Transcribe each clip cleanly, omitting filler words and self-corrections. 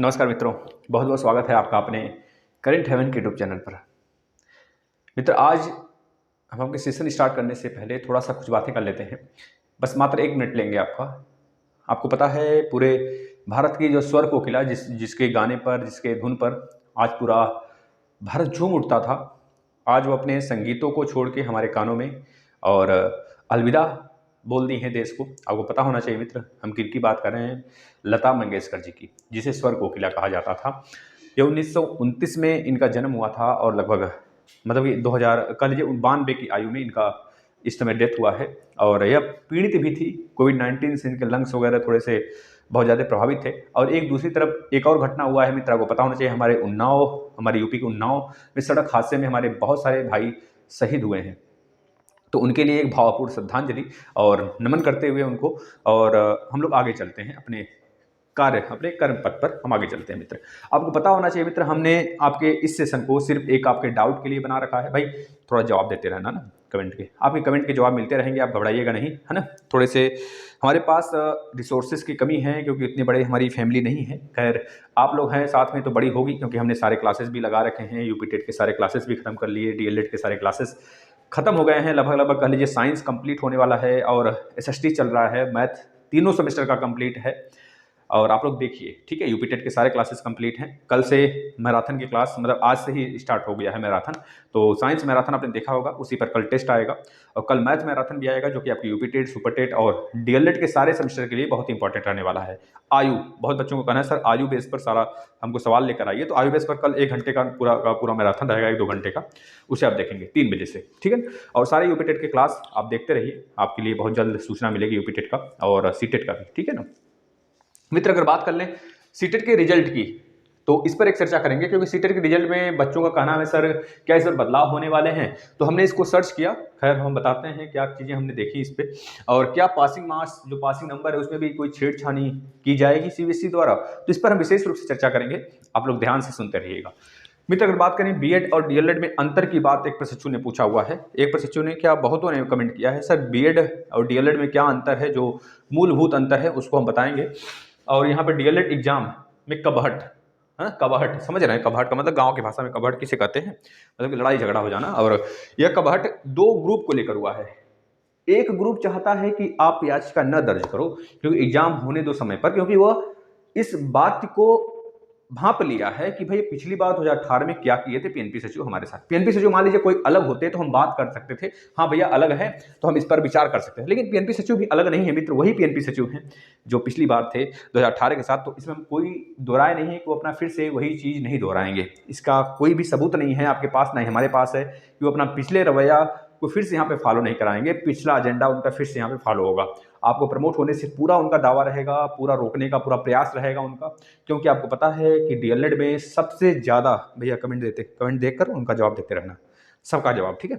नमस्कार मित्रों, बहुत बहुत स्वागत है आपका अपने करेंट हेवन के यूट्यूब चैनल पर। मित्र, आज हम अपने सेशन स्टार्ट करने से पहले थोड़ा सा कुछ बातें कर लेते हैं। बस मात्र 1 मिनट लेंगे आपका। आपको पता है पूरे भारत की जो स्वर कोकिला जिसके गाने पर, जिसके धुन पर आज पूरा भारत झूम उठता था, आज वो अपने संगीतों को छोड़ के हमारे कानों में और अलविदा बोल दी है देश को। आपको पता होना चाहिए मित्र, हम किनकी बात कर रहे हैं? लता मंगेशकर जी की, जिसे स्वर कोकिला कहा जाता था। ये 1929 में इनका जन्म हुआ था और लगभग मतलब ये 2000 कल ये 92 की आयु में इनका इस समय डेथ हुआ है। और यह पीड़ित भी थी कोविड-19 से, इनके लंग्स वगैरह थोड़े से बहुत ज़्यादा प्रभावित थे। और एक दूसरी तरफ एक और घटना हुआ है मित्र, आपको पता होना चाहिए, हमारे यूपी के उन्नाव में सड़क हादसे में हमारे बहुत सारे भाई शहीद हुए हैं। तो उनके लिए एक भावपूर्ण श्रद्धांजलि और नमन करते हुए उनको, और हम लोग आगे चलते हैं अपने कर्म पथ पर हम आगे चलते हैं मित्र। आपको पता होना चाहिए मित्र, हमने आपके इस सेशन को सिर्फ एक आपके डाउट के लिए बना रखा है। भाई थोड़ा जवाब देते रहना ना कमेंट के, आपके कमेंट के जवाब मिलते रहेंगे, आप घबराइएगा नहीं, है ना। थोड़े से हमारे पास रिसोर्सेज की कमी है क्योंकि इतनी बड़े हमारी फैमिली नहीं है। खैर आप लोग हैं साथ में तो बड़ी होगी, क्योंकि हमने सारे क्लासेस भी लगा रखे हैं, यूपी टेट के सारे क्लासेस भी खत्म कर लिए, डीएलएड के सारे क्लासेस खत्म हो गए हैं, लगभग कह लीजिए साइंस कंप्लीट होने वाला है और एसएसटी चल रहा है, मैथ तीनों सेमेस्टर का कंप्लीट है। और आप लोग देखिए, ठीक है, यूपी टेट के सारे क्लासेस कंप्लीट हैं। कल से मैराथन की क्लास, मतलब आज से ही स्टार्ट हो गया है मैराथन। तो साइंस मैराथन आपने देखा होगा, उसी पर कल टेस्ट आएगा और कल मैथ मैराथन भी आएगा, जो कि आपकी यूपी टेट, सुपर टेट और डीएलएड के सारे सेमेस्टर के लिए बहुत इंपॉर्टेंट रहने वाला है। आयु, बहुत बच्चों को कहना है सर आयु बेस पर सारा हमको सवाल लेकर आइए, तो आयु बेस पर कल 1 घंटे का पूरा मैराथन रहेगा, 1-2 घंटे का, उसे आप देखेंगे 3 बजे से, ठीक है। और सारे यूपी टेट के क्लास आप देखते रहिए, आपके लिए बहुत जल्द सूचना मिलेगी यूपी टेट का और सीटेट का भी, ठीक है ना मित्र। अगर बात कर लें सीटेट के रिजल्ट की, तो इस पर एक चर्चा करेंगे, क्योंकि सीटेट के रिजल्ट में बच्चों का कहना है सर क्या इस पर बदलाव होने वाले हैं। तो हमने इसको सर्च किया, खैर हम बताते हैं क्या चीज़ें हमने देखी इस पर, और क्या पासिंग मार्क्स, जो पासिंग नंबर है, उसमें भी कोई छेड़छाड़ी की जाएगी सीबीएसई द्वारा। तो इस पर हम विशेष रूप से चर्चा करेंगे, आप लोग ध्यान से सुनते रहिएगा मित्र। अगर बात करें बीएड और डीएलएड में अंतर की बात, एक प्रशिक्षु ने पूछा हुआ है, एक प्रशिक्षु ने क्या बहुतों ने कमेंट किया है, सर बीएड और डीएलएड में क्या अंतर है, जो मूलभूत अंतर है उसको हम बताएंगे। और यहाँ पर डीएलएड एग्जाम में कबहट, कबहट समझ रहे हैं, कबहट का मतलब गांव की भाषा में कबहट किसे कहते हैं, मतलब कि लड़ाई झगड़ा हो जाना। और यह कबहट 2 ग्रुप को लेकर हुआ है। एक ग्रुप चाहता है कि आप याचिका न दर्ज करो, क्योंकि एग्जाम होने दो समय पर, क्योंकि वह इस बात को भांप लिया है कि भाई पिछली बार 2018 में क्या किए थे पीएनपी सचिव हमारे साथ। पीएनपी सचिव मान लीजिए कोई अलग होते तो हम बात कर सकते थे, हाँ भैया अलग है तो हम इस पर विचार कर सकते हैं, लेकिन पीएनपी सचिव भी अलग नहीं है मित्र, वही पीएनपी सचिव हैं जो पिछली बार थे 2018 के साथ। तो इसमें हम कोई दोहराए नहीं है कि वो अपना फिर से वही चीज़ नहीं दोहराएंगे, इसका कोई भी सबूत नहीं है आपके पास, नहीं हमारे पास है कि वो अपना पिछले रवैया को फिर से यहाँ पे फॉलो नहीं कराएंगे, पिछला एजेंडा उनका फिर से यहाँ पे फॉलो होगा। आपको प्रमोट होने से पूरा उनका दावा रहेगा, पूरा रोकने का पूरा प्रयास रहेगा उनका, क्योंकि आपको पता है कि डीएलएड में सबसे ज़्यादा, भैया कमेंट देखकर उनका जवाब देते रहना, सबका जवाब, ठीक है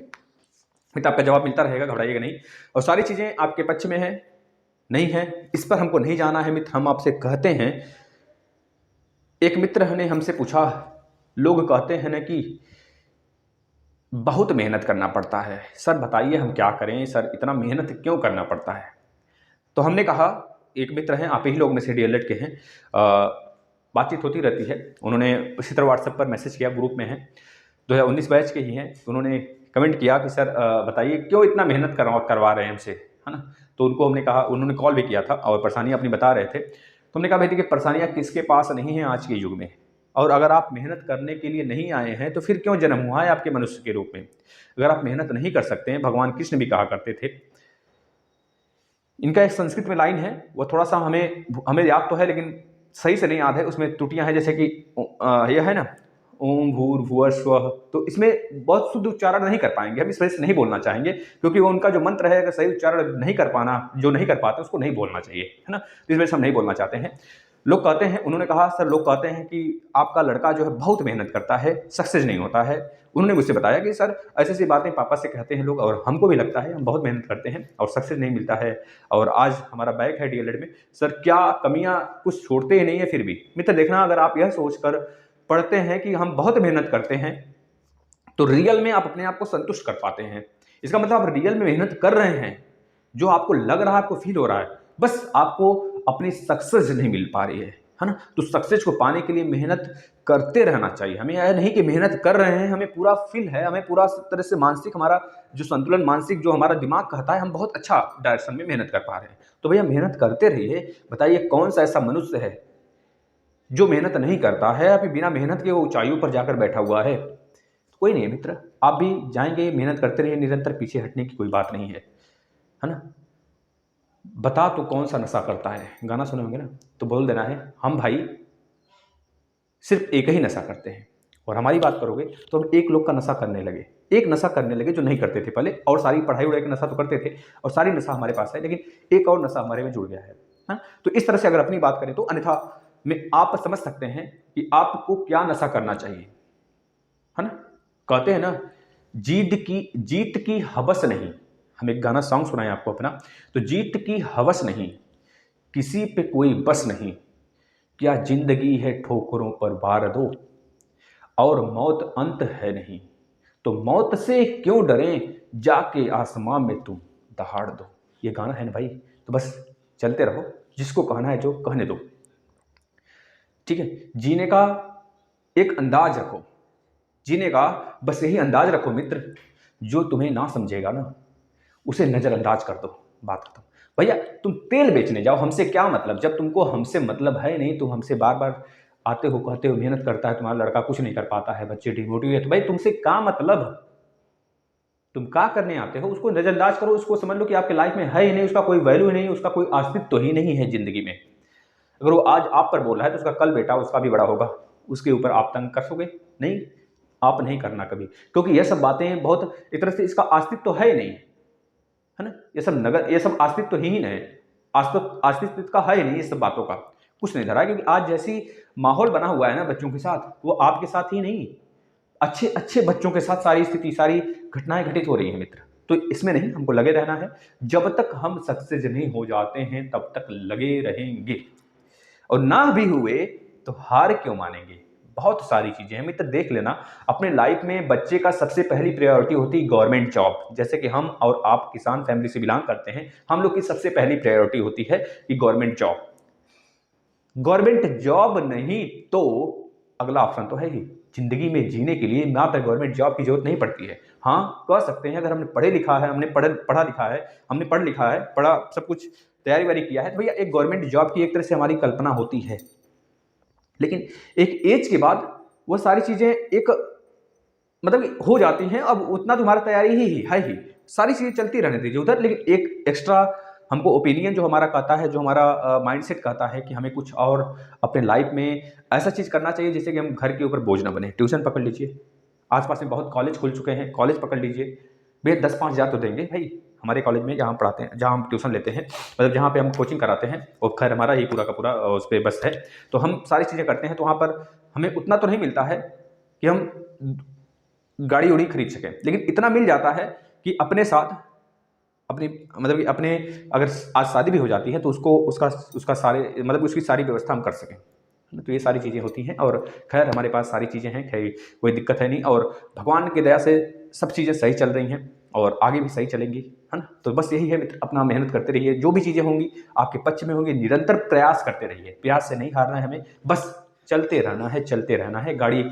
मित्र, आपका जवाब मिलता रहेगा, घबराइएगा नहीं। और सारी चीज़ें आपके पक्ष में है नहीं है, इस पर हमको नहीं जाना है मित्र। हम आपसे कहते हैं, एक मित्र ने हमसे पूछा, लोग कहते हैं ना कि बहुत मेहनत करना पड़ता है, सर बताइए हम क्या करें, सर इतना मेहनत क्यों करना पड़ता है। तो हमने कहा, एक मित्र हैं आप ही लोग में से डीएलएड के हैं, बातचीत होती रहती है, उन्होंने उसी तरह व्हाट्सएप पर मैसेज किया, ग्रुप में हैं, 2019 बैच के ही हैं, तो उन्होंने कमेंट किया कि सर बताइए क्यों इतना मेहनत करवा रहे हैं हमसे, है ना। तो उनको हमने कहा, उन्होंने कॉल भी किया था और परेशानियाँ अपनी बता रहे थे। तो हमने कहा भाई देखिए, परेशानियाँ किसके पास नहीं हैं आज के युग में, और अगर आप मेहनत करने के लिए नहीं आए हैं तो फिर क्यों जन्म हुआ है आपके मनुष्य के रूप में। अगर आप मेहनत नहीं कर सकते हैं, भगवान कृष्ण भी कहा करते थे, इनका एक संस्कृत में लाइन है, वो थोड़ा सा हमें याद तो है लेकिन सही से नहीं याद है, उसमें त्रुटियां हैं, जैसे कि यह है ना, ओम भूर्भुवः स्वः, तो इसमें बहुत शुद्ध उच्चारण नहीं कर पाएंगे हम, इस वजह से नहीं बोलना चाहेंगे, क्योंकि वो उनका जो मंत्र है, अगर सही उच्चारण नहीं कर पाना, जो नहीं कर पाते उसको नहीं बोलना चाहिए, है ना। तो इस वजह से हम नहीं बोलना चाहते हैं। लोग कहते हैं, उन्होंने कहा सर लोग कहते हैं कि आपका लड़का जो है बहुत मेहनत करता है, सक्सेस नहीं होता है। उन्होंने मुझसे बताया कि सर ऐसी ऐसी बातें पापा से कहते हैं लोग, और हमको भी लगता है हम बहुत मेहनत करते हैं और सक्सेस नहीं मिलता है, और आज हमारा बैक है डीएलएड में, सर क्या कमियां कुछ छोड़ते ही नहीं है फिर भी। मित्र देखना, अगर आप यह सोचकर पढ़ते हैं कि हम बहुत मेहनत करते हैं, तो रियल में आप अपने आप को संतुष्ट कर पाते हैं। इसका मतलब आप रियल में मेहनत कर रहे हैं, जो आपको लग रहा है, आपको फील हो रहा है, बस आपको अपनी सक्सेस नहीं मिल पा रही है है ना। तो सक्सेस को पाने के लिए मेहनत करते रहना चाहिए हमें। यह नहीं कि मेहनत कर रहे हैं, हमें पूरा फील है, हमें पूरा तरह से मानसिक हमारा जो संतुलन, मानसिक जो हमारा दिमाग कहता है हम बहुत अच्छा डायरेक्शन में मेहनत कर पा रहे हैं, तो भैया मेहनत करते रहिए। बताइए कौन सा ऐसा मनुष्य है जो मेहनत नहीं करता है, अभी बिना मेहनत के वो ऊंचाइयों पर जाकर बैठा हुआ है? कोई नहीं है मित्र, आप भी जाएंगे, मेहनत करते रहिए निरंतर, पीछे हटने की कोई बात नहीं है ना। बता तो कौन सा नशा करता है, गाना सुने होंगे ना, तो बोल देना है हम भाई सिर्फ एक ही नशा करते हैं। और हमारी बात करोगे तो हम एक लोग का नशा करने लगे, एक नशा करने लगे जो नहीं करते थे पहले, और सारी पढ़ाई उड़ाई का नशा तो करते थे और सारी नशा हमारे पास है, लेकिन एक और नशा हमारे में जुड़ गया है। हाँ? तो इस तरह से अगर अपनी बात करें तो अन्यथा में आप समझ सकते हैं कि आपको क्या नशा करना चाहिए, है ना। कहते हैं ना, जीत की हवस नहीं, हम एक गाना सॉन्ग सुनाए आपको अपना, तो जीत की हवस नहीं, किसी पे कोई बस नहीं, क्या जिंदगी है ठोकरों पर वार दो, और मौत अंत है नहीं, तो मौत से क्यों डरें, जाके आसमां में तुम दहाड़ दो। ये गाना है ना भाई, तो बस चलते रहो, जिसको कहना है जो कहने दो, ठीक है। जीने का एक अंदाज रखो, जीने का बस यही अंदाज रखो मित्र, जो तुम्हें ना समझेगा ना उसे नजरअंदाज कर दो, बात खत्म। भैया तुम तेल बेचने जाओ, हमसे क्या मतलब, जब तुमको हमसे मतलब है नहीं, तुम हमसे बार बार आते हो, कहते हो मेहनत करता है तुम्हारा लड़का, कुछ नहीं कर पाता है, बच्चे डिमोटिवेट, भाई तुमसे क्या मतलब, तुम क्या करने आते हो, उसको नजरअंदाज करो, उसको समझ लो कि आपके लाइफ में है ही नहीं, उसका कोई वैल्यू ही नहीं, उसका कोई अस्तित्व ही नहीं है जिंदगी में। अगर वो आज आप पर बोल रहा है तो उसका कल बेटा उसका भी बड़ा होगा, उसके ऊपर आप तंग कर सोगे नहीं, आप नहीं करना कभी, क्योंकि यह सब बातें बहुत एक तरह से इसका अस्तित्व तो है ही नहीं, है ना। ये सब नगर, ये सब अस्तित्व ही नहीं है, अस्तित्व का है ही नहीं, ये सब बातों का कुछ नहीं धरा, क्योंकि आज जैसी माहौल बना हुआ है ना बच्चों के साथ, वो आपके साथ ही नहीं, अच्छे अच्छे बच्चों के साथ सारी स्थिति, सारी घटनाएं घटित हो रही हैं मित्र। तो इसमें नहीं, हमको लगे रहना है, जब तक हम सक्सेस नहीं हो जाते हैं तब तक लगे रहेंगे, और ना भी हुए तो हार क्यों मानेंगे। बहुत सारी चीजें हैं मित्र, देख लेना अपने लाइफ में, बच्चे का सबसे पहली प्रायोरिटी होती है गवर्नमेंट जॉब। जैसे कि हम और आप किसान फैमिली से बिलोंग करते हैं, हम लोग की सबसे पहली प्रायोरिटी होती है कि गवर्नमेंट जॉब, गवर्नमेंट जॉब नहीं तो अगला ऑप्शन तो है ही, जिंदगी में जीने के लिए मात्र गवर्नमेंट जॉब की जरूरत नहीं पड़ती है। हाँ कह सकते हैं अगर हमने पढ़े लिखा है, हमने पढ़ा लिखा है, हमने पढ़ लिखा है, पढ़ा सब कुछ तैयारी वारी किया है, तो भैया एक गवर्नमेंट जॉब की एक तरह से हमारी कल्पना होती है, लेकिन एक एज के बाद वो सारी चीजें एक मतलब हो जाती हैं। अब उतना तुम्हारा तैयारी ही है ही, सारी चीजें चलती रहने दीजिए उधर, लेकिन एक एक्स्ट्रा हमको ओपिनियन जो हमारा कहता है, जो हमारा माइंडसेट कहता है कि हमें कुछ और अपने लाइफ में ऐसा चीज करना चाहिए जिससे कि हम घर के ऊपर बोझ ना बने। ट्यूशन पकड़ लीजिए, आसपास में बहुत कॉलेज खुल चुके हैं, कॉलेज पकड़ लीजिए, भैया 10-5 हज़ार तो देंगे भाई हमारे कॉलेज में, जहाँ हम पढ़ाते हैं, जहाँ हम ट्यूशन लेते हैं, मतलब जहाँ पे हम कोचिंग कराते हैं, और खैर हमारा ही पूरा का पूरा उस पर बस है, तो हम सारी चीज़ें करते हैं, तो वहाँ पर हमें उतना तो नहीं मिलता है कि हम गाड़ी उड़ी खरीद सकें, लेकिन इतना मिल जाता है कि अपने साथ अपनी मतलब कि अपने अगर आज शादी भी हो जाती है तो उसको उसका सारे मतलब उसकी सारी व्यवस्था हम कर सकें। तो ये सारी चीज़ें होती हैं, और खैर हमारे पास सारी चीज़ें हैं, खैर कोई दिक्कत है नहीं, और भगवान की दया से सब चीज़ें सही चल रही हैं और आगे भी सही चलेंगी, है ना। तो बस यही है मित्र, अपना मेहनत करते रहिए, जो भी चीज़ें होंगी आपके पक्ष में होंगी, निरंतर प्रयास करते रहिए, प्रयास से नहीं हारना है हमें, बस चलते रहना है, चलते रहना है। गाड़ी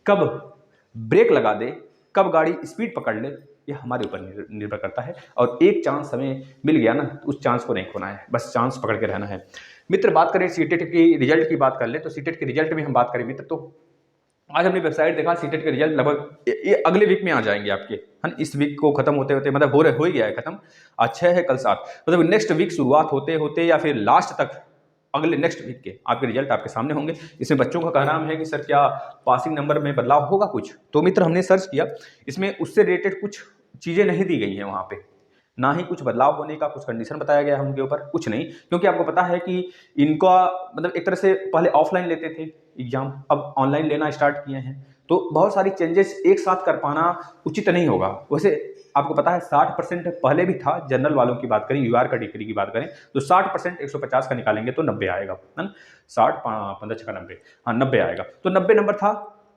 कब ब्रेक लगा दे, कब गाड़ी स्पीड पकड़ ले, ये हमारे ऊपर निर्भर करता है, और एक चांस हमें मिल गया ना, तो उस चांस को नहीं खोना है, बस चांस पकड़ के रहना है मित्र। बात करें सीटेट की रिजल्ट की बात कर ले, तो सीटेट के रिजल्ट में हम बात करें मित्र, तो आज हमने वेबसाइट देखा, सीटेट के रिजल्ट लगभग ये अगले वीक में आ जाएंगे आपके, है। इस वीक को खत्म होते होते मतलब हो ही गया है खत्म, आज 6 है कल 7, मतलब नेक्स्ट वीक शुरुआत होते होते या फिर लास्ट तक अगले नेक्स्ट वीक के आपके रिजल्ट आपके सामने होंगे। इसमें बच्चों का कहना है कि सर क्या पासिंग नंबर में बदलाव होगा कुछ, तो मित्र हमने सर्च किया, इसमें उससे रिलेटेड कुछ चीज़ें नहीं दी गई हैं वहाँ पे, ना ही कुछ बदलाव होने का कुछ कंडीशन बताया गया है उनके ऊपर, कुछ नहीं, क्योंकि आपको पता है कि इनका मतलब एक तरह से पहले ऑफलाइन लेते थे एग्जाम, अब ऑनलाइन लेना स्टार्ट किए हैं, तो बहुत सारी चेंजेस एक साथ कर पाना उचित नहीं होगा। वैसे आपको पता है 60% पहले भी था, जनरल वालों की बात करें, यूआर का डिग्री की बात करें तो 60% 150 का निकालेंगे तो 90 आएगा, है ना। 60 15 का 90, हाँ 90 आएगा, तो 90 नंबर था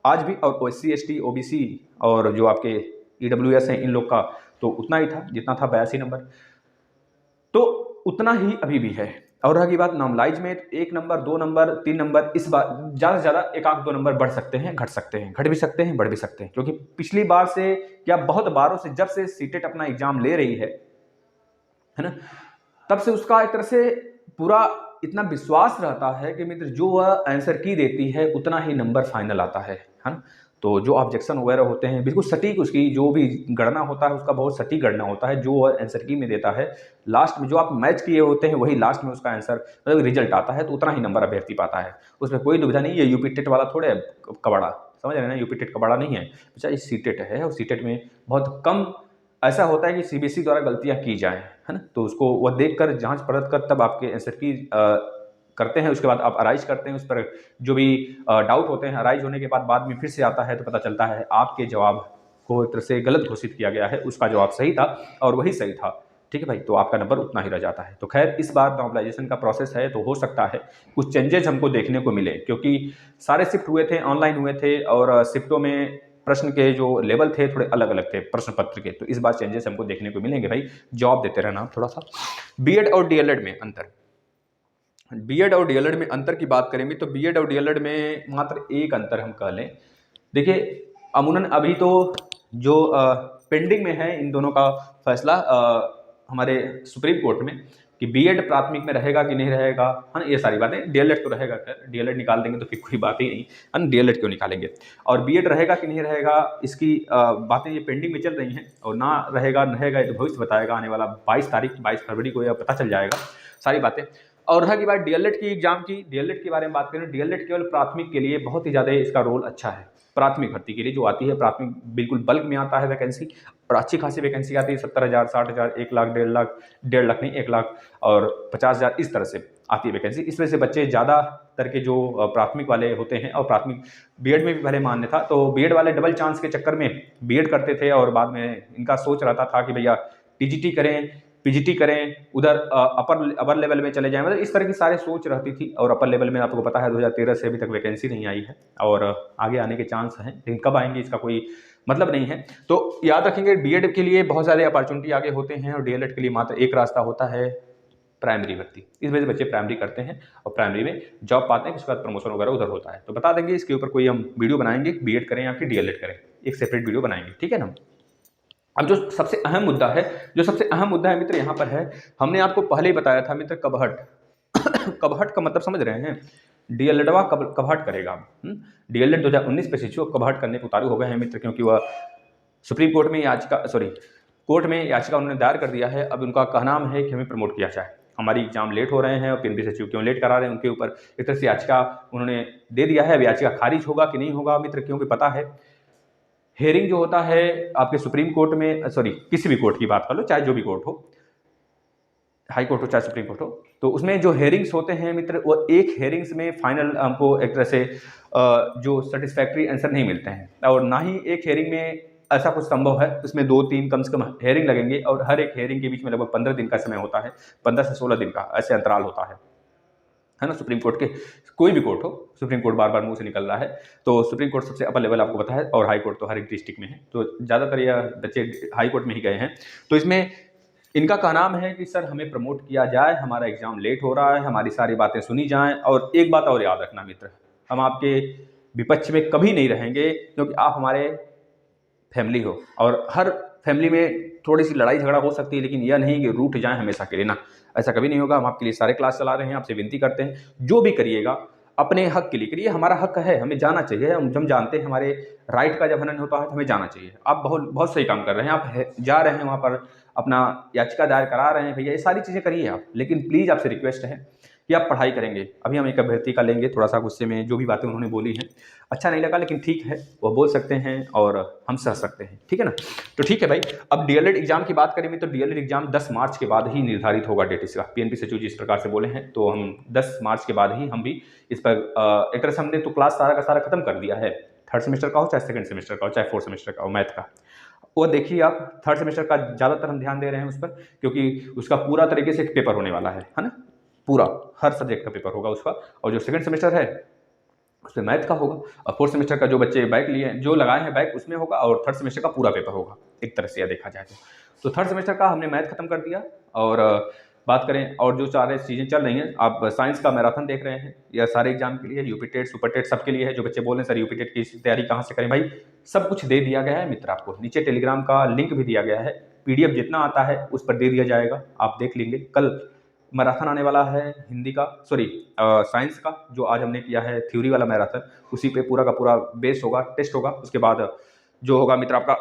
आज भी, और SC ST OBC और जो आपके EWS हैं इन लोग का तो उतना ही था जितना था 82 नंबर, तो उतना ही अभी भी है। और रही बात नॉर्मलाइज में, तो 1 नंबर, 2 नंबर, 3 नंबर, इस बार ज़्यादा से ज़्यादा 1 आध 2 नंबर बढ़ सकते हैं, घट सकते हैं, घट भी सकते हैं, बढ़ भी सकते हैं, क्योंकि पिछली बार से या बहुत बारों से जब से सीटेट अपना एग्जाम ले रही है ना, तब से उसका एक तरह से पूरा इतना विश्वास रहता है कि मित्र जो वह आंसर की देती है उतना ही नंबर फाइनल आता है ना। तो जो ऑब्जेक्शन वगैरह होते हैं बिल्कुल सटीक, उसकी जो भी गणना होता है उसका बहुत सटीक गणना होता है, जो वह आंसर की में देता है लास्ट में जो आप मैच किए होते हैं वही लास्ट में उसका आंसर मतलब रिजल्ट आता है, तो उतना ही नंबर अभ्यर्थी पाता है, उसमें कोई दुविधा नहीं है। यूपी टेट वाला थोड़े कबाड़ा, समझ रहे हैं ना, यूपी टेट कबाड़ा नहीं है, अच्छा ये सीटेट है, और सीटेट में बहुत कम ऐसा होता है कि सीबीएसई द्वारा गलतियां की जाएं, है ना, तो उसको वह देखकर जांच परख कर तब आपके आंसर की करते हैं, उसके बाद आप अराइज करते हैं, उस पर जो भी डाउट होते हैं अराइज होने के बाद में फिर से आता है तो पता चलता है आपके जवाब को एक तरह से गलत घोषित किया गया है, उसका जवाब सही था और वही सही था, ठीक है भाई, तो आपका नंबर उतना ही रह जाता है। तो खैर इस बार नॉर्मलाइजेशन का प्रोसेस है, तो हो सकता है कुछ चेंजेस हमको देखने को मिले, क्योंकि सारे शिफ्ट हुए थे, ऑनलाइन हुए थे, और शिफ्टों में प्रश्न के जो लेवल थे थोड़े अलग अलग थे प्रश्न पत्र के, तो इस बार चेंजेस हमको देखने को मिलेंगे भाई, जॉब देते रहना थोड़ा सा। बीएड और डीएलएड में अंतर, बीएड और डीएलएड में अंतर की बात करेंगे तो बीएड और डीएलएड में मात्र एक अंतर हम कह लें। देखिए अमूमन अभी तो जो पेंडिंग में है इन दोनों का फैसला हमारे सुप्रीम कोर्ट में कि बीएड प्राथमिक में रहेगा कि नहीं रहेगा, है ना, ये सारी बातें। डीएलएड तो रहेगा, खैर डीएलएड निकाल देंगे तो फिर कोई बात ही नहीं, है ना, डीएलएड क्यों निकालेंगे, और बीएड रहेगा कि नहीं रहेगा इसकी बातें ये पेंडिंग में चल रही हैं, और ना रहेगा ये तो भविष्य बताएगा, आने वाला 22 फरवरी को यह पता चल जाएगा सारी बातें। और रहा की बात डीएलएड की एग्जाम की, डीएलएड के बारे में बात करें, डीएलएड केवल प्राथमिक के लिए बहुत ही ज़्यादा इसका रोल अच्छा है, प्राथमिक भर्ती के लिए जो आती है, प्राथमिक बिल्कुल बल्क में आता है वैकेंसी, और अच्छी खासी वैकेंसी आती है, 70,000, 60,000, 1 लाख, 1.5 लाख नहीं 1 लाख और 50,000 इस तरह से आती है वैकेंसी। इस वजह से बच्चे ज़्यादातर के जो प्राथमिक वाले होते हैं, और प्राथमिक बीएड में भी पहले मान्य था, तो बीएड वाले डबल चांस के चक्कर में बीएड करते थे, और बाद में इनका सोच रहता था कि भैया टीजीटी करें, पीजीटी करें, उधर अपर लेवल में चले जाएं, मतलब इस तरह की सारी सोच रहती थी। और अपर लेवल में आपको पता है 2013 से अभी तक वैकेंसी नहीं आई है, और आगे आने के चांस हैं, लेकिन कब आएंगे इसका कोई मतलब नहीं है। तो याद रखेंगे बीएड के लिए बहुत सारे अपॉर्चुनिटी आगे होते हैं, और डीएलएड के लिए मात्र एक रास्ता होता है, प्राइमरी भर्ती। इस वजह से बच्चे प्राइमरी करते हैं और प्राइमरी में जॉब पाते हैं, उसके बाद प्रमोशन वगैरह उधर होता है। तो बता देंगे इसके ऊपर कोई हम वीडियो बनाएंगे, बीएड करें या फिर डीएलएड करें, एक सेपरेट वीडियो बनाएंगे, ठीक है ना। अब जो सबसे अहम मुद्दा है मित्र यहाँ पर है, हमने आपको पहले ही बताया था मित्र, कबहट कबहट का मतलब समझ रहे हैं, डीएलएडवा कबहट करेगा, डीएलएड 2019 पे शिक्षकों कबहट करने को उतारू हो गए हैं मित्र, क्योंकि वह सुप्रीम कोर्ट में कोर्ट में याचिका उन्होंने दायर कर दिया है। अब उनका कहना है कि हमें प्रमोट किया जाए, हमारी एग्जाम लेट हो रहे हैं और पीएनबी सचिव क्यों लेट करा रहे हैं, उनके ऊपर एक तरह से याचिका उन्होंने दे दिया है। अब याचिका खारिज होगा कि नहीं होगा मित्र, क्योंकि पता है हेयरिंग जो होता है आपके सुप्रीम कोर्ट में, किसी भी कोर्ट की बात कर लो, चाहे जो भी कोर्ट हो, हाई कोर्ट हो चाहे सुप्रीम कोर्ट हो, तो उसमें जो हेयरिंग्स होते हैं मित्र, वो एक हेयरिंग्स में फाइनल हमको एक तरह से जो सेटिस्फैक्ट्री आंसर नहीं मिलते हैं, और ना ही एक हेयरिंग में ऐसा कुछ संभव है, उसमें 2-3 कम से कम हेयरिंग लगेंगे, और हर एक हेयरिंग के बीच में लगभग 15 दिन का समय होता है, 15 से 16 दिन का ऐसे अंतराल होता है ना। सुप्रीम कोर्ट के कोई भी कोर्ट हो, सुप्रीम कोर्ट बार बार मुंह से निकल रहा है, तो सुप्रीम कोर्ट सबसे अपर लेवल आपको पता है, और हाई कोर्ट तो हर एक डिस्ट्रिक्ट में है, तो ज़्यादातर यह बच्चे हाई कोर्ट में ही गए हैं। तो इसमें इनका कहना है कि सर हमें प्रमोट किया जाए, हमारा एग्जाम लेट हो रहा है, हमारी सारी बातें सुनी जाएं, और एक बात और याद रखना मित्र, हम आपके विपक्ष में कभी नहीं रहेंगे, क्योंकि आप हमारे फैमिली हो, और हर फैमिली में थोड़ी सी लड़ाई झगड़ा हो सकती है, लेकिन यह नहीं कि रूठ जाएं हमेशा के लिए ना, ऐसा कभी नहीं होगा। हम आपके लिए सारे क्लास चला रहे हैं, आपसे विनती करते हैं जो भी करिएगा अपने हक के लिए करिए, हमारा हक है, हमें जाना चाहिए, हम जानते हैं हमारे राइट का जब हनन होता है तो हमें जाना चाहिए। आप बहुत सही काम कर रहे हैं, आप जा रहे हैं वहाँ पर अपना याचिका दायर करा रहे हैं, भैया ये सारी चीज़ें करिए आप, लेकिन प्लीज़ आपसे रिक्वेस्ट है कि आप पढ़ाई करेंगे। अभी हम एक अभ्यर्थी का लेंगे, थोड़ा सा गुस्से में जो भी बातें उन्होंने बोली हैं अच्छा नहीं लगा, लेकिन ठीक है, वो बोल सकते हैं और हम सह सकते हैं, ठीक है ना। तो ठीक है भाई, अब डीएलएड एग्जाम की बात करेंगे तो डीएलएड एग्जाम 10 मार्च के बाद ही निर्धारित होगा डेट इसका, पीएनबी सचिव जी इस प्रकार से बोले हैं, तो हम 10 मार्च के बाद ही हम भी इस पर एक तरह से हमने तो क्लास सारा का सारा खत्म कर दिया है, थर्ड सेमेस्टर का हो चाहे सेकंड सेमेस्टर का हो चाहे फोर्थ सेमेस्टर का हो, मैथ का वो देखिए आप, थर्ड सेमेस्टर का ज़्यादातर हम ध्यान दे रहे हैं उस पर, क्योंकि उसका पूरा तरीके से एक पेपर होने वाला है ना, पूरा हर सब्जेक्ट का पेपर होगा उसका, और जो सेकंड सेमेस्टर है उसमें मैथ का होगा, और फोर्थ सेमेस्टर का जो बच्चे बैक लिए जो लगाए हैं बैक उसमें होगा, और थर्ड सेमेस्टर का पूरा पेपर होगा एक तरह से यह देखा जाए तो थर्ड सेमेस्टर का हमने मैथ खत्म कर दिया, और बात करें और जो सारे चीज़ें चल रही हैं, आप साइंस का मैराथन देख रहे हैं, या सारे एग्जाम के लिए यूपी टेट सुपर टेट सबके लिए है। जो बच्चे बोल रहे हैं सर यूपी टेट की तैयारी कहाँ से करें, भाई सब कुछ दे दिया गया है मित्र। आपको नीचे टेलीग्राम का लिंक भी दिया गया है, PDF जितना आता है उस पर दे दिया जाएगा, आप देख लेंगे। कल मैराथन आने वाला है हिंदी का, सॉरी साइंस का, जो आज हमने किया है थ्योरी वाला मैराथन, उसी पे पूरा का पूरा बेस होगा, टेस्ट होगा। उसके बाद जो होगा मित्र आपका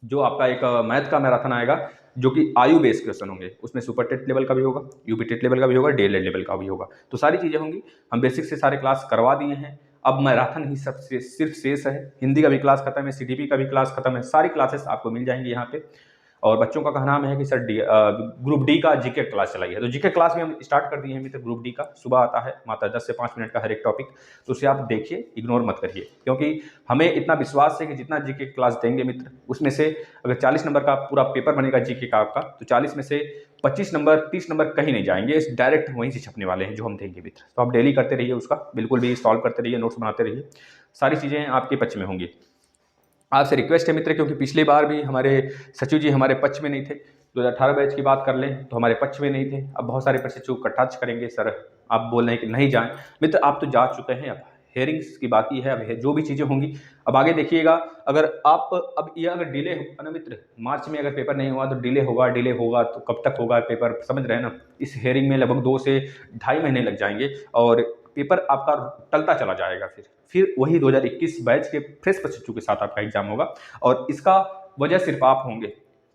जो आपका एक मैथ का मैराथन आएगा, जो कि आयु बेस्ड क्वेश्चन होंगे, उसमें सुपर टेट लेवल का भी होगा, यूपी टेट लेवल का भी होगा, DLED लेवल का भी होगा। तो सारी चीज़ें होंगी। हम बेसिक से सारे क्लास करवा दिए हैं, अब मैराथन ही सबसे सिर्फ शेष है। हिंदी का भी क्लास खत्म है, CDP का भी क्लास खत्म है, सारी क्लासेस आपको मिल जाएंगी यहाँ पे। और बच्चों का कहना है कि सर ग्रुप डी का जीके क्लास चलाई है, तो जीके क्लास भी हम स्टार्ट कर दिए हैं मित्र। ग्रुप डी का सुबह आता है मात्र 10 से 5 मिनट का हर एक टॉपिक, तो उसे आप देखिए, इग्नोर मत करिए, क्योंकि हमें इतना विश्वास है कि जितना जीके क्लास देंगे मित्र, उसमें से अगर 40 नंबर का पूरा पेपर बनेगा जीके का आपका, तो 40 में से 25 नंबर 30 नंबर कहीं नहीं जाएंगे, डायरेक्ट वहीं से छपने वाले हैं जो हम देंगे मित्र। तो आप डेली करते रहिए, उसका बिल्कुल भी सॉल्व करते रहिए, नोट्स बनाते रहिए, सारी चीज़ें आपके पक्ष में होंगी। आपसे रिक्वेस्ट है मित्र, क्योंकि पिछली बार भी हमारे सचिव जी हमारे पक्ष में नहीं थे, 2018 बैच की बात कर लें तो हमारे पक्ष में नहीं थे। अब बहुत सारे सचिव टच करेंगे, सर आप बोल रहे हैं कि नहीं जाएं। मित्र आप तो जा चुके हैं, अब हेयरिंग्स की बाकी है, अब जो भी चीज़ें होंगी अब आगे देखिएगा। अगर आप अब ये अगर डिले होगा ना मित्र, मार्च में अगर पेपर नहीं हुआ तो डिले होगा तो कब तक होगा पेपर, समझ रहे हैं ना। इस हेयरिंग में लगभग 2 से ढाई महीने लग जाएंगे और पेपर आपका टलता चला जाएगा। फिर वही 2021 बैच के फ्रेश बच्चों के साथ आपका एग्जाम होगा, और इसका वजह सिर्फ आप होंगे,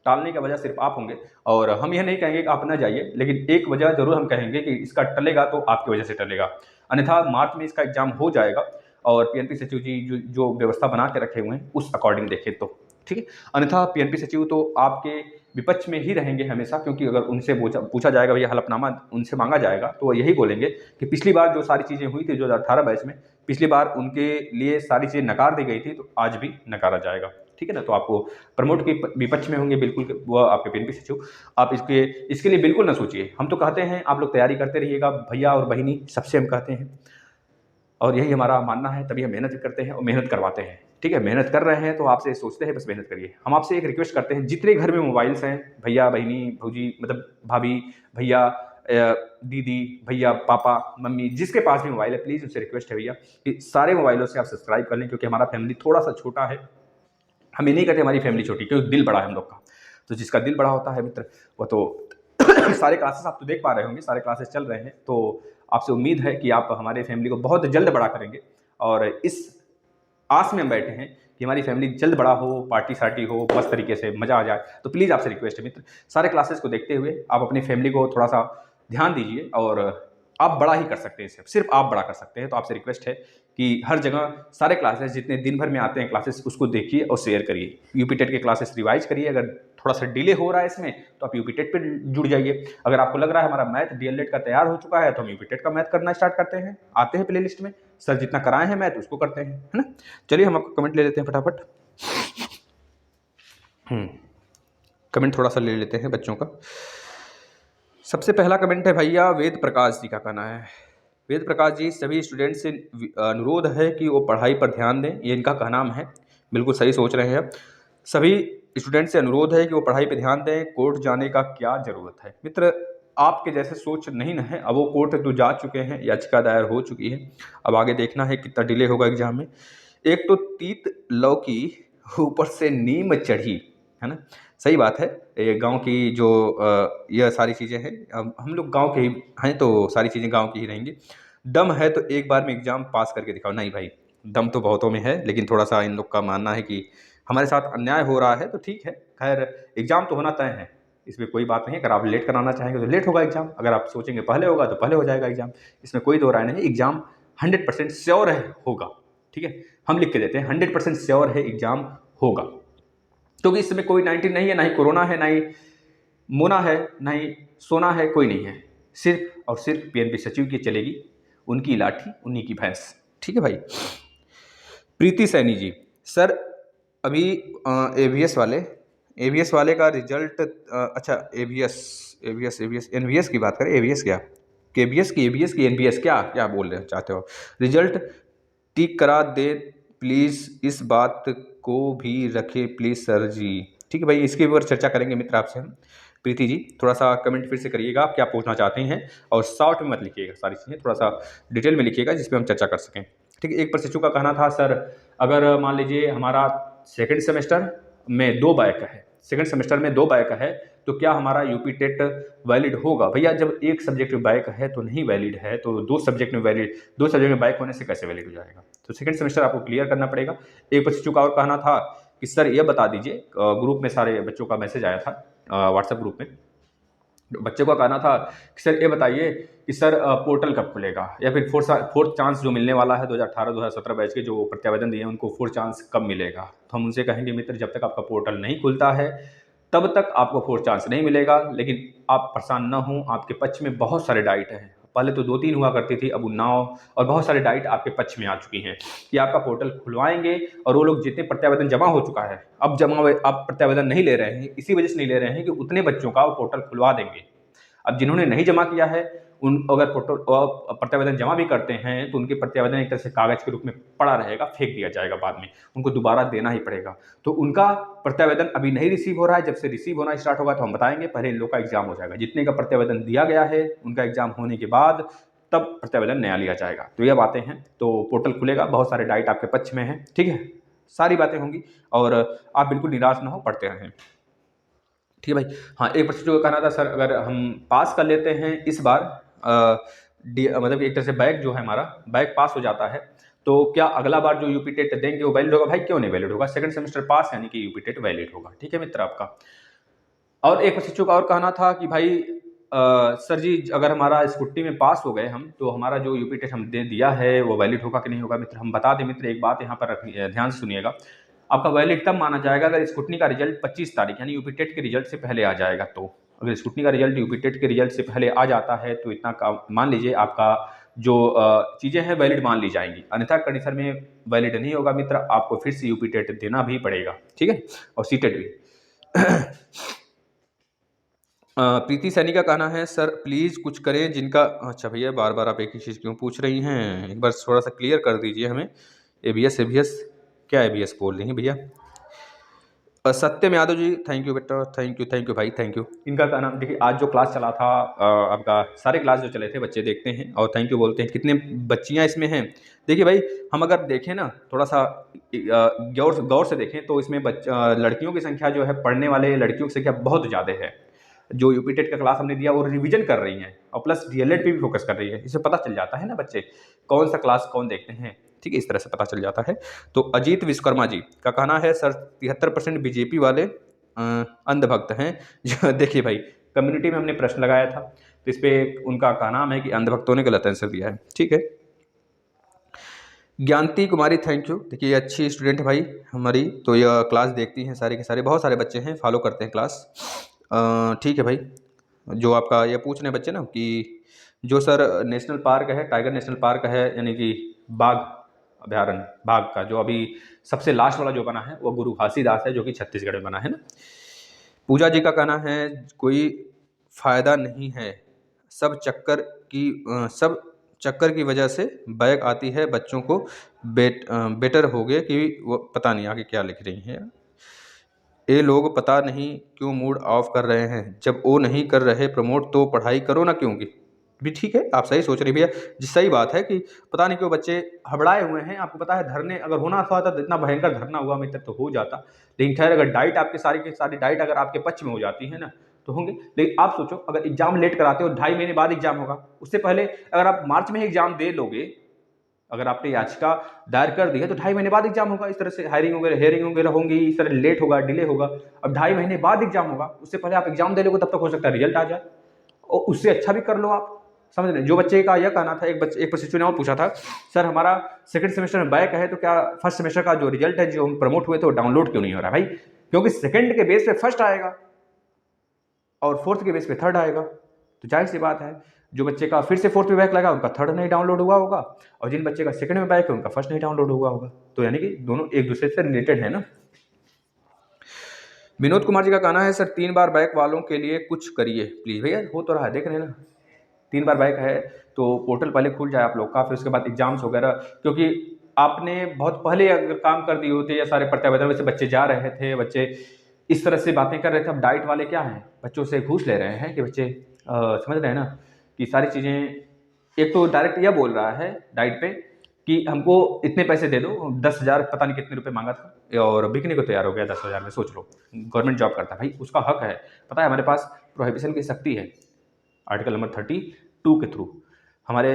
टालने का वजह सिर्फ आप होंगे। और हम यह नहीं कहेंगे कि आप ना जाइए, लेकिन एक वजह जरूर हम कहेंगे कि इसका टलेगा तो आपकी वजह से टलेगा, अन्यथा मार्च में इसका एग्जाम हो जाएगा। और PNP सचिव जी जो व्यवस्था बना के रखे हुए हैं उस अकॉर्डिंग देखें तो ठीक है, अन्यथा PNP सचिव तो आपके विपक्ष में ही रहेंगे हमेशा, क्योंकि अगर उनसे पूछा जाएगा, भैया हलफनामा उनसे मांगा जाएगा, तो वो यही बोलेंगे कि पिछली बार जो सारी चीज़ें हुई थी 2018 बैच में, पिछली बार उनके लिए सारी चीज़ें नकार दी गई थी, तो आज भी नकारा जाएगा, ठीक है ना। तो आपको प्रमोट के विपक्ष में होंगे बिल्कुल वो आपके PNP सचिव, आप इसके लिए बिल्कुल ना सोचिए। हम तो कहते हैं आप लोग तैयारी करते रहिएगा भैया और बहिनी, सबसे हम कहते हैं, और यही हमारा मानना है, तभी हम मेहनत करते हैं और मेहनत करवाते हैं, ठीक है। मेहनत कर रहे हैं तो आपसे सोचते हैं बस मेहनत करिए। हम आपसे एक रिक्वेस्ट करते हैं, जितने घर में मोबाइल्स हैं, भैया बहिनी भौजी मतलब भाभी भैया दीदी भैया पापा मम्मी, जिसके पास भी मोबाइल है, प्लीज़ उनसे रिक्वेस्ट है भैया कि सारे मोबाइलों से आप सब्सक्राइब कर लें, क्योंकि हमारा फैमिली थोड़ा सा छोटा है। हम ये नहीं कहते हमारी फैमिली छोटी, क्योंकि दिल बड़ा है हम लोग का। तो जिसका दिल बड़ा होता है मित्र, वो तो सारे क्लासेस आप तो देख पा रहे होंगे, सारे क्लासेस चल रहे हैं, तो आपसे उम्मीद है कि आप हमारे फैमिली को बहुत जल्द बड़ा करेंगे। और इस आस में हम बैठे हैं कि हमारी फैमिली जल्द बड़ा हो, पार्टी सार्टी हो, मस्त तरीके से मज़ा आ जाए। तो प्लीज़ आपसे रिक्वेस्ट है मित्र, सारे क्लासेस को देखते हुए आप अपनी फैमिली को थोड़ा सा ध्यान दीजिए, और आप बड़ा ही कर सकते हैं, सिर्फ आप बड़ा कर सकते हैं। तो आपसे रिक्वेस्ट है कि हर जगह सारे क्लासेस जितने दिन भर में आते हैं क्लासेस, उसको देखिए और शेयर करिए। यूपी टेट के क्लासेस रिवाइज करिए, अगर थोड़ा सा डिले हो रहा है इसमें तो आप यूपी टेट पे जुड़ जाइए। अगर आपको लग रहा है हमारा मैथ DLED का तैयार हो चुका है, तो हम यूपी टेट का मैथ करना स्टार्ट करते हैं, आते हैं प्ले लिस्ट में, सर जितना कराए हैं मैथ उसको करते हैं, है ना। चलिए हम आपको कमेंट ले लेते हैं फटाफट। कमेंट थोड़ा सा ले लेते हैं बच्चों का। सबसे पहला कमेंट है भैया वेद प्रकाश जी का कहना है, वेद प्रकाश जी सभी स्टूडेंट से अनुरोध है कि वो पढ़ाई पर ध्यान दें, ये इनका कहना है। बिल्कुल सही सोच रहे हैं आप। सभी स्टूडेंट से अनुरोध है कि वो पढ़ाई पर ध्यान दें, कोर्ट जाने का क्या ज़रूरत है। मित्र आपके जैसे सोच नहीं ना है, अब वो कोर्ट तो जा चुके हैं, याचिका दायर हो चुकी है, अब आगे देखना है कितना डिले होगा एग्जाम में। एक तो तीत लौकी ऊपर से नीम चढ़ी, है ना, सही बात है। ये गांव की जो यह सारी चीज़ें हैं, हम लोग गांव के ही हैं तो सारी चीज़ें गांव की ही रहेंगी। दम है तो एक बार में एग्ज़ाम पास करके दिखाओ। नहीं भाई, दम तो बहुतों में है, लेकिन थोड़ा सा इन लोग का मानना है कि हमारे साथ अन्याय हो रहा है, तो ठीक है, खैर एग्ज़ाम तो होना तय है, इसमें कोई बात नहीं। अगर आप लेट कराना चाहेंगे तो लेट होगा एग्ज़ाम, अगर आप सोचेंगे पहले होगा तो पहले हो जाएगा एग्ज़ाम, इसमें कोई दो राय नहीं। एग्ज़ाम 100% श्योर है होगा, ठीक है, हम लिख के देते हैं 100% श्योर है एग्ज़ाम होगा, क्योंकि इसमें कोई 19 नहीं है, ना ही कोरोना है, ना ही मोना है, ना ही सोना है, कोई नहीं है। सिर्फ और सिर्फ PNP सचिव की चलेगी, उनकी लाठी उन्हीं की भैंस, ठीक है भाई। प्रीति सैनी जी, सर अभी AVS वाले का रिजल्ट, अच्छा NVS की बात करें, AVS क्या, KVS की AVS की NVS क्या बोल रहे चाहते हो। रिजल्ट टिक करा दे प्लीज़, इस बात को भी रखे प्लीज़ सर जी, ठीक है भाई, इसके ऊपर चर्चा करेंगे मित्र आपसे हम। प्रीति जी, थोड़ा सा कमेंट फिर से करिएगा आप क्या पूछना चाहते हैं, और शॉर्ट में मत लिखिएगा, सारी चीज़ें थोड़ा सा डिटेल में लिखिएगा जिस पे हम चर्चा कर सकें। ठीक है, एक प्रशिक्षु का कहना था, सर अगर मान लीजिए हमारा सेकंड सेमेस्टर में 2 बैक है, सेकंड सेमेस्टर में 2 बैक है, तो क्या हमारा यूपी टेट वैलिड होगा? भैया जब एक सब्जेक्ट में बैक है तो नहीं वैलिड है, तो 2 सब्जेक्ट में वैलिड, 2 सब्जेक्ट में बैक होने से कैसे वैलिड हो जाएगा? तो सेकंड सेमेस्टर आपको क्लियर करना पड़ेगा। एक प्रशिक्षु का और कहना था कि सर ये बता दीजिए, ग्रुप में सारे बच्चों का मैसेज आया था व्हाट्सएप ग्रुप में, बच्चे को कहना था कि सर ये बताइए कि सर पोर्टल कब खुलेगा, या फिर फोर्थ चांस जो मिलने वाला है 2018-2017 बैच के जो प्रत्यावेदन दिए हैं उनको फोर्थ चांस कब मिलेगा? तो हम उनसे कहेंगे मित्र, जब तक आपका पोर्टल नहीं खुलता है तब तक आपको फोर्थ चांस नहीं मिलेगा। लेकिन आप परेशान न हों, आपके पक्ष में बहुत सारे डाइट हैं। पहले तो 2-3 हुआ करती थी, अब 9 और बहुत सारे डाइट आपके पक्ष में आ चुकी हैं कि आपका पोर्टल खुलवाएंगे, और वो लोग जितने प्रत्यावेदन जमा हो चुका है, अब आप प्रत्यावेदन नहीं ले रहे हैं, इसी वजह से नहीं ले रहे हैं कि उतने बच्चों का वो पोर्टल खुलवा देंगे। अब जिन्होंने नहीं जमा किया है उन अगर प्रत्यावेदन जमा भी करते हैं तो उनके प्रत्यावेदन एक तरह से कागज के रूप में पड़ा रहेगा, फेंक दिया जाएगा, बाद में उनको दोबारा देना ही पड़ेगा। तो उनका प्रत्यावेदन अभी नहीं रिसीव हो रहा है, जब से रिसीव होना स्टार्ट होगा तो हम बताएंगे, पहले इन लोग का एग्जाम हो जाएगा, जितने का प्रत्यावेदन दिया गया है उनका एग्जाम होने के बाद तब प्रत्यावेदन नया लिया जाएगा। तो यह बातें हैं, तो पोर्टल खुलेगा, बहुत सारे डाइट आपके पक्ष में हैं, ठीक है, सारी बातें होंगी, और आप बिल्कुल निराश ना हो, पढ़ते रहें। ठीक है भाई। हाँ, एक प्रश्न जो कहना था, सर अगर हम पास कर लेते हैं इस बार, मतलब एक तरह से बैक जो है हमारा बैक पास हो जाता है, तो क्या अगला बार जो यूपी टेट देंगे वो वैलिड होगा? भाई क्यों नहीं वैलिड होगा? सेकंड सेमेस्टर पास यानी कि यूपी टेट वैलिड होगा। ठीक है मित्र आपका। और एक प्रशिक्षु का और कहना था कि भाई सर जी अगर हमारा स्कूटी में पास हो गए हम, तो हमारा जो यूपी टेट हम दे दिया है वो वैलिड होगा कि नहीं होगा? मित्र हम बता दें, मित्र एक बात यहाँ पर ध्यान से सुनिएगा, आपका वैलिड तब माना जाएगा अगर स्कूटनी का रिजल्ट 25 तारीख यानी यूपी टेट के रिजल्ट से पहले आ जाएगा। तो अगर स्कूटनी का रिजल्ट यूपी टेट के रिजल्ट से पहले आ जाता है तो इतना का मान लीजिए आपका जो चीज़ें हैं वैलिड मान ली जाएंगी, अन्यथा कंडीशन में वैलिड नहीं होगा मित्र, आपको फिर से यूपी टेट देना भी पड़ेगा। ठीक है, और सीटेट भी। प्रीति सैनी का कहना है, सर प्लीज़ कुछ करें जिनका, अच्छा भैया बार बार आप एक ही चीज़ क्यों पूछ रही हैं, एक बार थोड़ा सा क्लियर कर दीजिए हमें। एबीएस क्या एबीएस बोल रही हैं भैया? सत्यम यादव जी, थैंक यू बेटा, थैंक यू भाई, थैंक यू। इनका कहना, देखिए आज जो क्लास चला था आपका, सारे क्लास जो चले थे बच्चे देखते हैं और थैंक यू बोलते हैं। कितने बच्चियां इसमें हैं? देखिए भाई, हम अगर देखें ना थोड़ा सा गौर से देखें तो इसमें लड़कियों की संख्या जो है, पढ़ने वाले लड़कियों की संख्या बहुत ज़्यादा है। जो यूपी टेट का क्लास हमने दिया वो रिवीजन कर रही हैं और प्लस डीएलएड पे भी फोकस कर रही है। इससे पता चल जाता है ना बच्चे कौन सा क्लास कौन देखते हैं, ठीक है, इस तरह से पता चल जाता है। तो अजीत विश्वकर्मा जी का कहना है, सर 73% बीजेपी वाले अंधभक्त हैं। जो देखिए भाई, कम्युनिटी में हमने प्रश्न लगाया था तो इस पर उनका कहना है कि अंधभक्तों ने गलत आंसर दिया है। ठीक है, ज्ञानती कुमारी, थैंक यू। देखिए अच्छी स्टूडेंट है भाई हमारी, तो यह क्लास देखती हैं सारे के सारे, बहुत सारे बच्चे हैं फॉलो करते हैं क्लास। ठीक है भाई, जो आपका ये पूछ रहे बच्चे ना कि जो सर नेशनल पार्क है, टाइगर नेशनल पार्क है यानी कि बाघ अभ्यारण्य, बाघ का जो अभी सबसे लास्ट वाला जो बना है वो गुरु घासीदास है, जो कि छत्तीसगढ़ में बना है ना। पूजा जी का कहना है, कोई फ़ायदा नहीं है, सब चक्कर की वजह से बैक आती है, बच्चों को बेटर हो गए कि वो पता नहीं आगे क्या लिख रही हैं। ये लोग पता नहीं क्यों मूड ऑफ कर रहे हैं, जब वो नहीं कर रहे प्रमोट तो पढ़ाई करो ना, क्योंकि भी ठीक है, आप सही सोच रही भैया जी, सही बात है कि पता नहीं क्यों बच्चे हबड़ाए हुए हैं। आपको पता है धरने अगर होना था तो इतना भयंकर धरना हुआ मित्र तो हो जाता, लेकिन खैर अगर डाइट आपके सारी की सारी डाइट अगर आपके पक्ष में हो जाती है ना तो होंगे। लेकिन आप सोचो अगर एग्जाम लेट कराते हो, 2.5 महीने बाद एग्जाम होगा, उससे पहले अगर आप मार्च में ही एग्जाम दे लोगे, अगर आपने याचिका दायर कर दी है तो 2.5 महीने बाद एग्जाम होगा। इस तरह से हेयरिंग वगैरह होंगी, इस तरह लेट होगा, डिले होगा। अब 2.5 महीने बाद एग्जाम होगा, उससे पहले आप एग्जाम दे लोगे तब तक हो सकता है रिजल्ट आ जाए, और उससे अच्छा भी कर लो आप, समझ रहे। जो बच्चे का यह कहना था, एक प्रशिक्षु ने और पूछा था, सर हमारा सेकंड सेमेस्टर में बैक है तो क्या फर्स्ट सेमेस्टर का जो रिजल्ट है जो हम प्रमोट हुए थे वो डाउनलोड क्यों नहीं हो रहा? भाई क्योंकि सेकंड के बेस पे फर्स्ट आएगा और फोर्थ के बेस पे थर्ड आएगा, तो जाहिर सी बात है जो बच्चे का फिर से फोर्थ में बैक लगा उनका थर्ड नहीं डाउनलोड हुआ होगा, और जिन बच्चे का सेकंड में बैक है उनका फर्स्ट नहीं डाउनलोड हुआ होगा। तो यानी कि दोनों एक दूसरे से रिलेटेड है ना। विनोद कुमार जी का कहना है, सर 3 बार बैक वालों के लिए कुछ करिए प्लीज। भैया हो तो रहा है, देख रहे हैं ना, 3 बार बैक है तो पोर्टल पहले खुल जाए आप लोग का, फिर उसके बाद एग्जाम्स वगैरह, क्योंकि आपने बहुत पहले अगर काम कर दिए होते या सारे प्रत्यावेदन, वैसे बच्चे जा रहे थे, बच्चे इस तरह से बातें कर रहे थे। अब डाइट वाले क्या हैं, बच्चों से घूस ले रहे हैं कि बच्चे समझ रहे हैं ना कि सारी चीज़ें। एक तो डायरेक्ट यह बोल रहा है डाइट पे कि हमको इतने पैसे दे दो, 10,000 पता नहीं कितने रुपए मांगा था और बिकने को तैयार हो गया 10,000 में। सोच लो, गवर्नमेंट जॉब करता है भाई, उसका हक है। पता है हमारे पास प्रोहिबिशन की शक्ति है आर्टिकल नंबर 32 के थ्रू। हमारे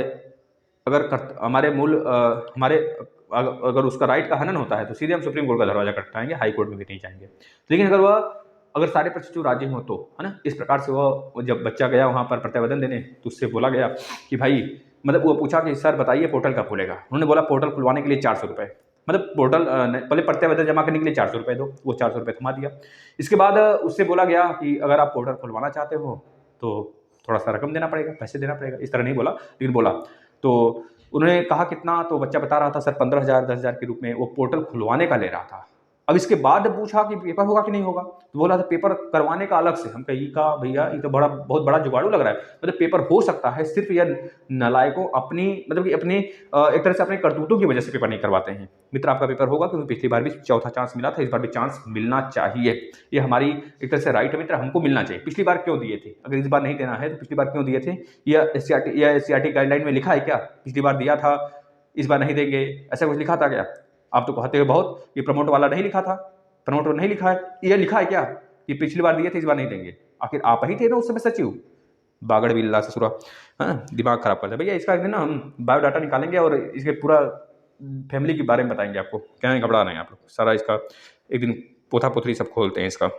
हमारे हमारे अगर उसका राइट का हनन होता है तो सीधे हम सुप्रीम कोर्ट का दरवाजा खटखटाएंगे, हाई कोर्ट में भी नहीं जाएंगे। लेकिन अगर सारे प्रशिक्षु राजी हो तो, है ना, इस प्रकार से वो जब बच्चा गया वहाँ पर प्रत्यावेदन देने तो उससे बोला गया कि भाई, मतलब वो पूछा कि सर बताइए पोर्टल कब खुलेगा। उन्होंने बोला पोर्टल खुलवाने के लिए 400 रुपये, मतलब पोर्टल पहले प्रत्यावेदन जमा करने के लिए 400 रुपये दो, वो 400 रुपये थमा दिया। इसके बाद उससे बोला गया कि अगर आप पोर्टल खुलवाना चाहते हो तो थोड़ा सा रकम देना पड़ेगा, पैसे देना पड़ेगा। इस तरह नहीं बोला, लेकिन बोला तो उन्होंने कहा कितना, तो बच्चा बता रहा था सर 15,000 10,000 के रूप में वो पोर्टल खुलवाने का ले रहा था। अब इसके बाद पूछा कि पेपर होगा कि नहीं होगा, तो बोला था पेपर करवाने का अलग से। हम कही का भैया ये तो बहुत बड़ा जुगाड़ू लग रहा है, मतलब पेपर हो सकता है, सिर्फ यह नालायकों अपनी मतलब कि अपनी एक तरह से अपने करतूतों की वजह से पेपर नहीं करवाते हैं। मित्र आपका पेपर होगा, क्योंकि पिछली बार भी चौथा चांस मिला था, इस बार भी चांस मिलना चाहिए। ये हमारी एक तरह से राइट है मित्र, हमको मिलना चाहिए। पिछली बार क्यों दिए थे, अगर इस बार नहीं देना है तो पिछली बार क्यों दिए थे? यह SCRT गाइडलाइन में लिखा है क्या? पिछली बार दिया था, इस बार नहीं देंगे, ऐसा कुछ लिखा था क्या? आप तो कहते हो बहुत, ये प्रमोट वाला नहीं लिखा था, प्रमोट नहीं लिखा है, ये लिखा है क्या कि पिछली बार दिए थे इस बार नहीं देंगे? आखिर आप ही थे ना उस समय सचिव, बागड़ बिल्ला ससुरा, हाँ, दिमाग खराब करते भैया। इसका एक दिन ना हम बायोडाटा निकालेंगे और इसके पूरा फैमिली के बारे में बताएंगे आपको, क्या नहीं घबरा रहे हैं आप लोग, सारा इसका एक दिन पोथा पोथरी सब खोलते हैं इसका।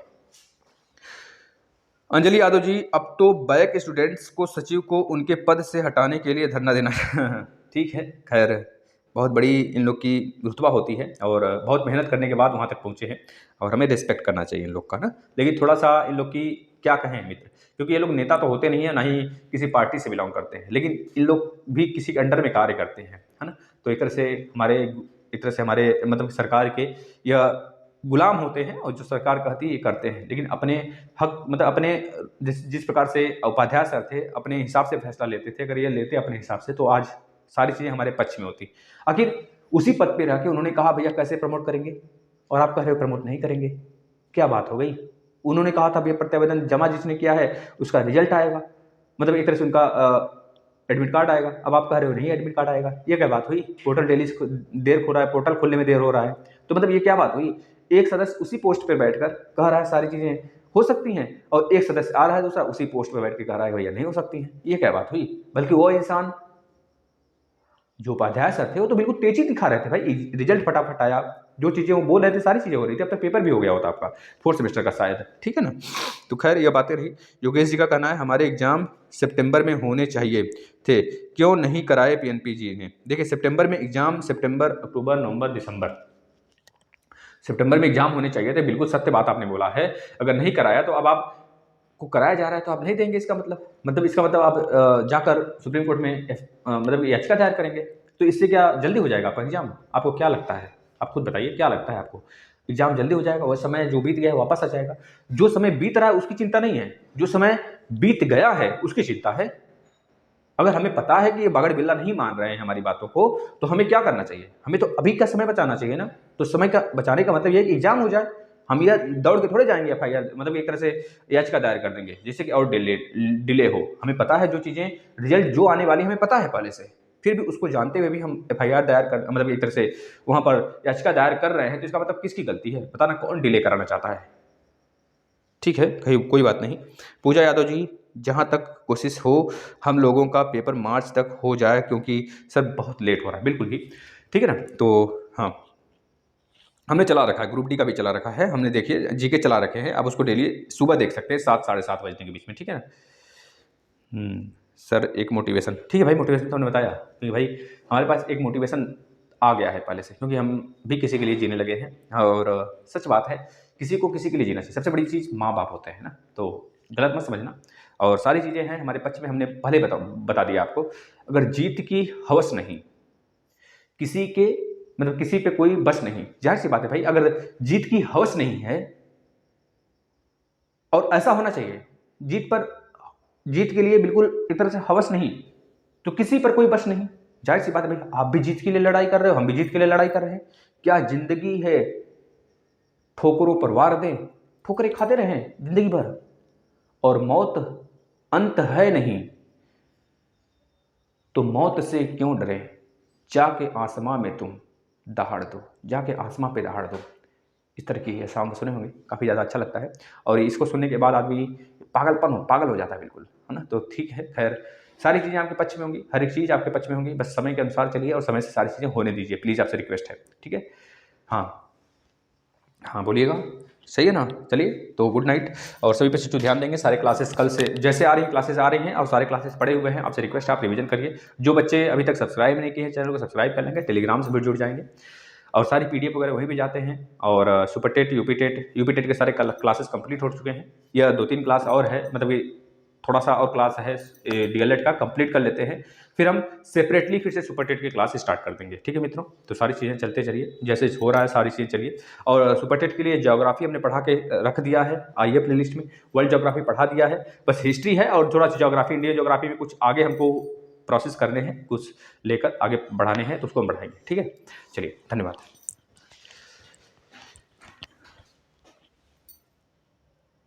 अंजलि यादव जी, अब तो बैक स्टूडेंट्स को सचिव को उनके पद से हटाने के लिए धरना देना ठीक है, खैर बहुत बड़ी इन लोग की रुतबा होती है और बहुत मेहनत करने के बाद वहाँ तक पहुँचे हैं और हमें रिस्पेक्ट करना चाहिए इन लोग का ना। लेकिन थोड़ा सा इन लोग की क्या कहें मित्र, क्योंकि ये लोग नेता तो होते नहीं है, ना ही किसी पार्टी से बिलोंग करते हैं, लेकिन इन लोग भी किसी के अंडर में कार्य करते हैं, है ना। तो एक तरह से हमारे मतलब सरकार के यह गुलाम होते हैं और जो सरकार कहती है ये करते हैं, लेकिन अपने हक मतलब अपने जिस प्रकार से उपाध्याय सर थे अपने हिसाब से फैसला लेते थे, अगर ये लेते अपने हिसाब से तो आज सारी चीज़ें हमारे पक्ष में होती। आखिर उसी पद पे रह के उन्होंने कहा भैया कैसे प्रमोट करेंगे, और आप कह रहे हो प्रमोट नहीं करेंगे, क्या बात हो गई? उन्होंने कहा था भैया प्रत्यावेदन जमा जिसने किया है उसका रिजल्ट आएगा, मतलब एक तरह से उनका एडमिट कार्ड आएगा। अब आप कह रहे हो नहीं एडमिट कार्ड आएगा, ये क्या बात हुई? पोर्टल डेली देर हो रहा है, पोर्टल खोलने में देर हो रहा है, तो मतलब ये क्या बात हुई? एक सदस्य उसी पोस्ट पे बैठकर कह रहा है सारी चीज़ें हो सकती हैं, और एक सदस्य आ रहा है दूसरा उसी पोस्ट पे बैठ के कह रहा है भैया नहीं हो सकती हैं, ये क्या बात हुई? बल्कि वो इंसान जो उपाध्याय सर थे वो तो बिल्कुल तेजी दिखा रहे थे भाई, रिजल्ट फटाफट आया, जो चीज़ें वो बोल रहे थे सारी चीज़ें हो रही थी, अब तक पेपर भी हो गया होता आपका 4th सेमेस्टर का शायद, ठीक है ना। तो खैर ये बातें रही। योगेश जी का कहना है हमारे एग्जाम सितंबर में होने चाहिए थे, क्यों नहीं कराए PNP जी ने? देखिए सितंबर में एग्जाम, सितंबर अक्टूबर नवंबर दिसंबर, सितंबर में एग्जाम होने चाहिए थे, बिल्कुल सत्य बात आपने बोला है। अगर नहीं कराया तो अब आप को कराया जा रहा है तो आप नहीं देंगे, इसका मतलब इसका मतलब आप जाकर सुप्रीम कोर्ट में मतलब याचिका दायर करेंगे, तो इससे क्या जल्दी हो जाएगा आपका एग्जाम? आपको क्या लगता है, आप खुद बताइए क्या लगता है आपको? एग्जाम जल्दी हो जाएगा? वह समय जो बीत गया है वापस आ जाएगा? जो समय बीत रहा है उसकी चिंता नहीं है, जो समय बीत गया है उसकी चिंता है। अगर हमें पता है कि ये बागड़ बिल्ला नहीं मान रहे हैं हमारी बातों को, तो हमें क्या करना चाहिए? हमें तो अभी का समय बचाना चाहिए ना। तो समय का बचाने का मतलब ये है कि एग्जाम हो जाए, हम यह दौड़ के थोड़े जाएंगे FIR, मतलब एक तरह से याचिका दायर कर देंगे जिससे कि और डिले हो। हमें पता है जो चीज़ें रिजल्ट जो आने वाली हमें पता है पहले से, फिर भी उसको जानते हुए भी हम FIR दायर कर मतलब एक तरह से वहाँ पर याचिका दायर कर रहे हैं, तो इसका मतलब किसकी गलती है? पता ना कौन डिले कराना चाहता है। ठीक है, कहीं कोई बात नहीं। पूजा यादव जी, जहाँ तक कोशिश हो हम लोगों का पेपर मार्च तक हो जाए, क्योंकि सर बहुत लेट हो रहा है। बिल्कुल ही ठीक है ना। तो हाँ, हमने चला रखा है, ग्रुप डी का भी चला रखा है हमने, देखिए GK चला रखे हैं, आप उसको डेली सुबह देख सकते हैं 7 साढ़े 7 बजने के बीच में, ठीक है ना। सर एक मोटिवेशन, ठीक है भाई, मोटिवेशन तो हमने बताया, क्योंकि भाई हमारे पास एक मोटिवेशन आ गया है पहले से, क्योंकि हम भी किसी के लिए जीने लगे हैं। और सच बात है, किसी को किसी के लिए जीना चाहिए। सबसे बड़ी चीज़ माँ बाप होते हैं ना, तो गलत मत समझना। और सारी चीज़ें हैं हमारे पक्ष में, हमने पहले बता दिया आपको। अगर जीत की हवस नहीं, किसी के मतलब किसी पे कोई बस नहीं, जाहिर सी बात है भाई, अगर जीत की हवस नहीं है, और ऐसा होना चाहिए जीत के लिए बिल्कुल एक तरह से हवस नहीं, तो किसी पर कोई बस नहीं। जाहिर सी बात है भाई, आप भी जीत के लिए लड़ाई कर रहे हो, हम भी जीत के लिए लड़ाई कर रहे हैं। क्या जिंदगी है ठोकरों पर वार दें, ठोकरें खाते रहें जिंदगी भर, और मौत अंत है नहीं, तो मौत से क्यों डरे, जाके आसमां में तुम दहाड़ दो, जाके आसमां पे दहाड़ दो। इस तरह की ये सॉन्ग सुने होंगे, काफ़ी ज़्यादा अच्छा लगता है। और इसको सुनने के बाद आदमी पागल हो जाता है बिल्कुल, है ना। तो ठीक है, खैर सारी चीज़ें आपके पक्ष में होंगी, हर एक चीज़ आपके पक्ष में होंगी, बस समय के अनुसार चलिए और समय से सारी चीज़ें होने दीजिए, प्लीज़ आपसे रिक्वेस्ट है, ठीक है। हाँ हाँ, बोलिएगा, सही है ना। चलिए, तो गुड नाइट। और सभी बच्चे ध्यान देंगे, सारे क्लासेस कल से जैसे आ रही क्लासेस आ रही हैं और सारे क्लासेस पड़े हुए हैं। आपसे रिक्वेस्ट है, आप रिवीजन करिए। जो बच्चे अभी तक सब्सक्राइब नहीं किए हैं चैनल को सब्सक्राइब कर लेंगे, टेलीग्राम से भी जुड़ जाएंगे, और सारी पीडीएफ वगैरह वहीं भी जाते हैं। और सुपर टेट, यूपी टेट के सारे क्लासेस कंप्लीट हो चुके हैं, या 2-3 क्लास और है, मतलब कि थोड़ा सा और क्लास है डीएलएड का, कंप्लीट कर लेते हैं, फिर हम सेपरेटली फिर से सुपर टेट की क्लास स्टार्ट कर देंगे, ठीक है मित्रों। तो सारी चीज़ें चलते चलिए, जैसे हो रहा है सारी चीज़ें चलिए। और सुपर टेट के लिए ज्योग्राफी हमने पढ़ा के रख दिया है, आइए प्ले लिस्ट में, वर्ल्ड ज्योग्राफी पढ़ा दिया है, बस हिस्ट्री है और थोड़ा सा ज्योग्राफी, इंडियन ज्योग्राफी में कुछ आगे हमको प्रोसेस करने हैं, कुछ लेकर आगे बढ़ाने हैं, तो उसको हम बढ़ाएंगे, ठीक है। चलिए, धन्यवाद।